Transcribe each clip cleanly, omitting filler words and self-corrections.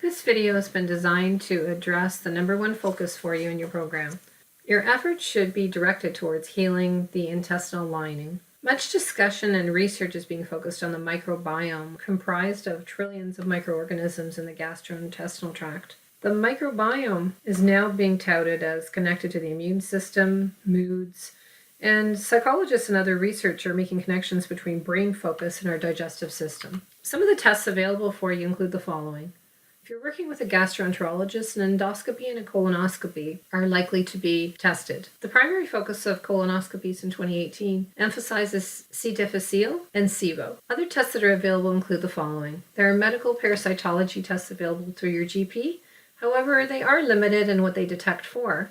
This video has been designed to address the number one focus for you in your program. Your efforts should be directed towards healing the intestinal lining. Much discussion and research is being focused on the microbiome, comprised of trillions of microorganisms in the gastrointestinal tract. The microbiome is now being touted as connected to the immune system, moods, and psychologists and other research are making connections between brain focus and our digestive system. Some of the tests available for you include the following. If you're working with a gastroenterologist, an endoscopy and a colonoscopy are likely to be tested. The primary focus of colonoscopies in 2018 emphasizes C. difficile and SIBO. Other tests that are available include the following. There are medical parasitology tests available through your GP. However, they are limited in what they detect for.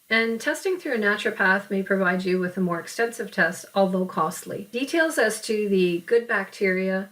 And testing through a naturopath may provide you with a more extensive test, although costly. Details as to the good bacteria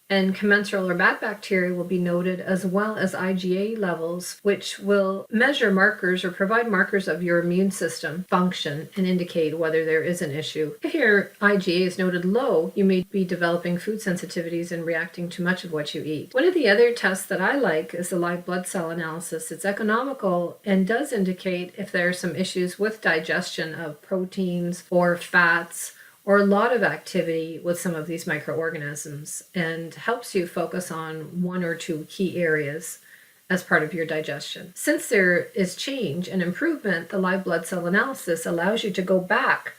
and commensal or bad bacteria will be noted, as well as IgA levels, which will measure markers or provide markers of your immune system function and indicate whether there is an issue. If your IgA is noted low, you may be developing food sensitivities and reacting to much of what you eat. One of the other tests that I like is the live blood cell analysis. It's economical and does indicate if there are some issues with digestion of proteins or fats, or a lot of activity with some of these microorganisms, and helps you focus on one or two key areas as part of your digestion. Since there is change and improvement, the live blood cell analysis allows you to go back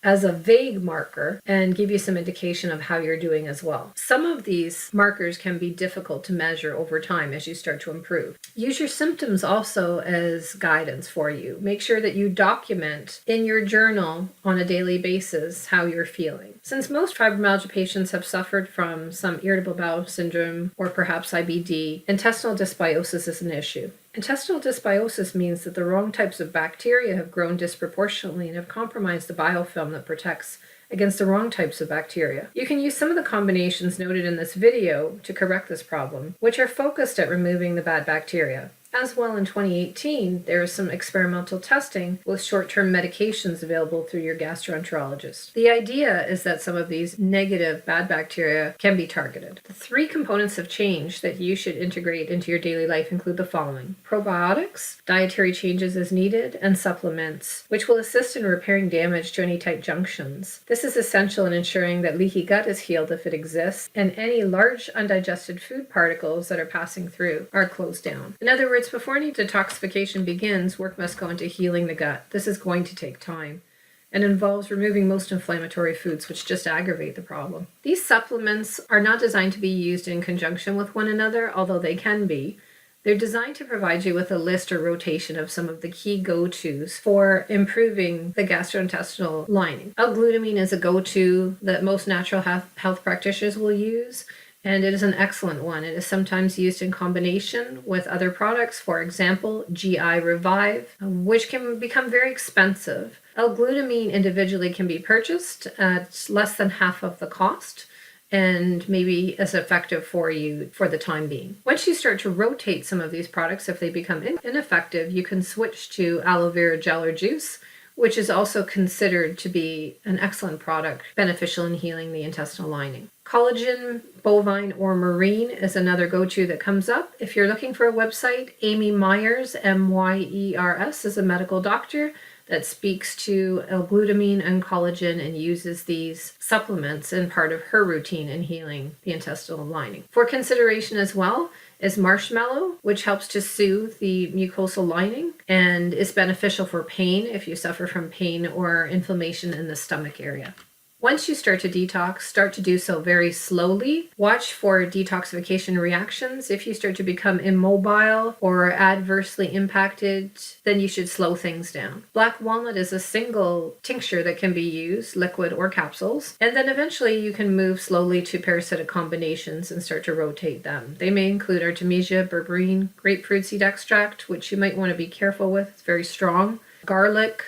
as a vague marker and give you some indication of how you're doing as well. Some of these markers can be difficult to measure over time as you start to improve. Use your symptoms also as guidance for you. Make sure that you document in your journal on a daily basis how you're feeling. Since most fibromyalgia patients have suffered from some irritable bowel syndrome or perhaps IBD, intestinal dysbiosis is an issue. Intestinal dysbiosis means that the wrong types of bacteria have grown disproportionately and have compromised the biofilm that protects against the wrong types of bacteria. You can use some of the combinations noted in this video to correct this problem, which are focused at removing the bad bacteria. As well, in 2018, there is some experimental testing with short-term medications available through your gastroenterologist. The idea is that some of these negative bad bacteria can be targeted. The 3 components of change that you should integrate into your daily life include the following: probiotics, dietary changes as needed, and supplements, which will assist in repairing damage to any tight junctions. This is essential in ensuring that leaky gut is healed if it exists, and any large undigested food particles that are passing through are closed down. In other words, before any detoxification begins, work must go into healing the gut. This is going to take time and involves removing most inflammatory foods, which just aggravate the problem. These supplements are not designed to be used in conjunction with one another, although they can be. They're designed to provide you with a list or rotation of some of the key go-tos for improving the gastrointestinal lining. L-glutamine is a go-to that most natural health practitioners will use, and it is an excellent one. It is sometimes used in combination with other products, for example, GI Revive, which can become very expensive. L-glutamine individually can be purchased at less than half of the cost and maybe as effective for you for the time being. Once you start to rotate some of these products, if they become ineffective, you can switch to aloe vera gel or juice, which is also considered to be an excellent product, beneficial in healing the intestinal lining. Collagen, bovine, or marine is another go-to that comes up. If you're looking for a website, Amy Myers, M-Y-E-R-S, is a medical doctor that speaks to L-glutamine and collagen and uses these supplements in part of her routine in healing the intestinal lining. For consideration as well is marshmallow, which helps to soothe the mucosal lining and is beneficial for pain if you suffer from pain or inflammation in the stomach area. Once you start to detox, start to do so very slowly. Watch for detoxification reactions. If you start to become immobile or adversely impacted, then you should slow things down. Black walnut is a single tincture that can be used, liquid or capsules, and then eventually you can move slowly to parasitic combinations and start to rotate them. They may include artemisia, berberine, grapefruit seed extract, which you might want to be careful with. It's very strong. Garlic,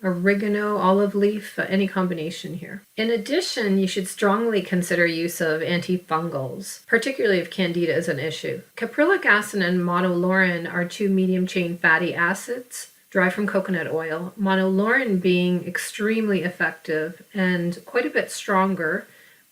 oregano, olive leaf, any combination here. In addition, you should strongly consider use of antifungals, particularly if candida is an issue. Caprylic acid and monolaurin are 2 medium-chain fatty acids derived from coconut oil, monolaurin being extremely effective and quite a bit stronger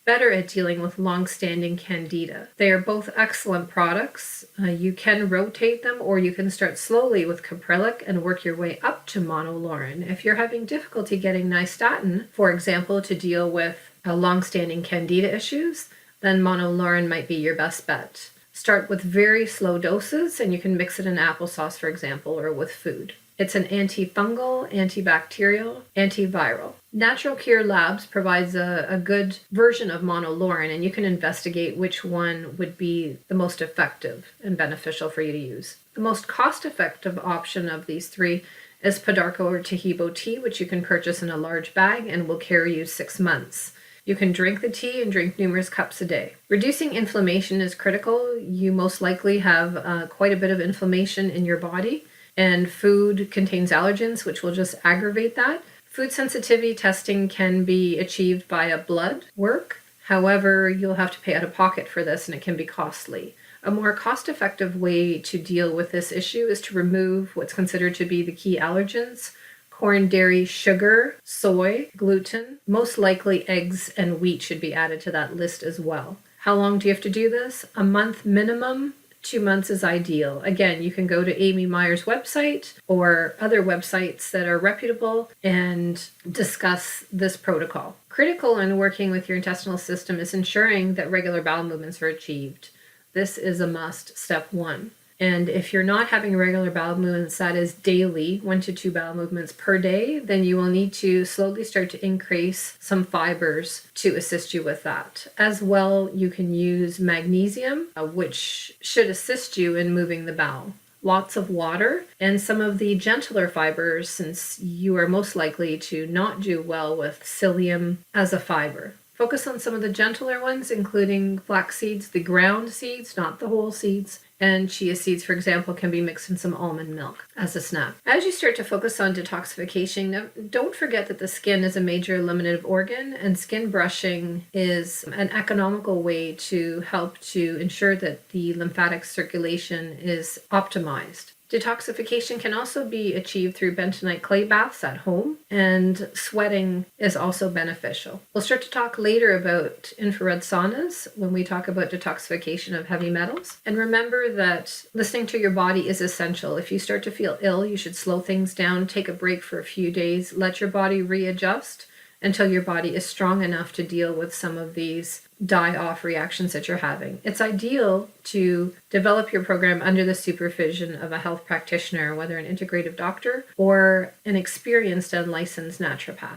better at dealing with long-standing candida. They are both excellent products. You can rotate them, or you can start slowly with caprylic and work your way up to monolaurin. If you're having difficulty getting nystatin, for example, to deal with long-standing candida issues, then monolaurin might be your best bet. Start with very slow doses, and you can mix it in applesauce, for example, or with food. It's an antifungal, antibacterial, antiviral. Natural Cure Labs provides a good version of monolaurin, and you can investigate which one would be the most effective and beneficial for you to use. The most cost-effective option of these three is Podarco or Tahibo tea, which you can purchase in a large bag and will carry you 6 months. You can drink the tea and drink numerous cups a day. Reducing inflammation is critical. You most likely have quite a bit of inflammation in your body, and food contains allergens, which will just aggravate that. Food sensitivity testing can be achieved via blood work. However, you'll have to pay out of pocket for this, and it can be costly. A more cost-effective way to deal with this issue is to remove what's considered to be the key allergens: corn, dairy, sugar, soy, gluten. Most likely eggs and wheat should be added to that list as well. How long do you have to do this? A month minimum. 2 months is ideal. Again, you can go to Amy Meyer's website or other websites that are reputable and discuss this protocol. Critical in working with your intestinal system is ensuring that regular bowel movements are achieved. This is a must, step 1. And if you're not having regular bowel movements, that is daily, 1 to 2 bowel movements per day, then you will need to slowly start to increase some fibers to assist you with that. As well, you can use magnesium, which should assist you in moving the bowel. Lots of water and some of the gentler fibers, since you are most likely to not do well with psyllium as a fiber. Focus on some of the gentler ones, including flax seeds, the ground seeds, not the whole seeds, and chia seeds, for example, can be mixed in some almond milk as a snack. As you start to focus on detoxification, don't forget that the skin is a major eliminative organ, and skin brushing is an economical way to help to ensure that the lymphatic circulation is optimized. Detoxification can also be achieved through bentonite clay baths at home, and sweating is also beneficial. We'll start to talk later about infrared saunas when we talk about detoxification of heavy metals. And remember that listening to your body is essential. If you start to feel ill, you should slow things down, take a break for a few days, let your body readjust until your body is strong enough to deal with some of these die-off reactions that you're having. It's ideal to develop your program under the supervision of a health practitioner, whether an integrative doctor or an experienced and licensed naturopath.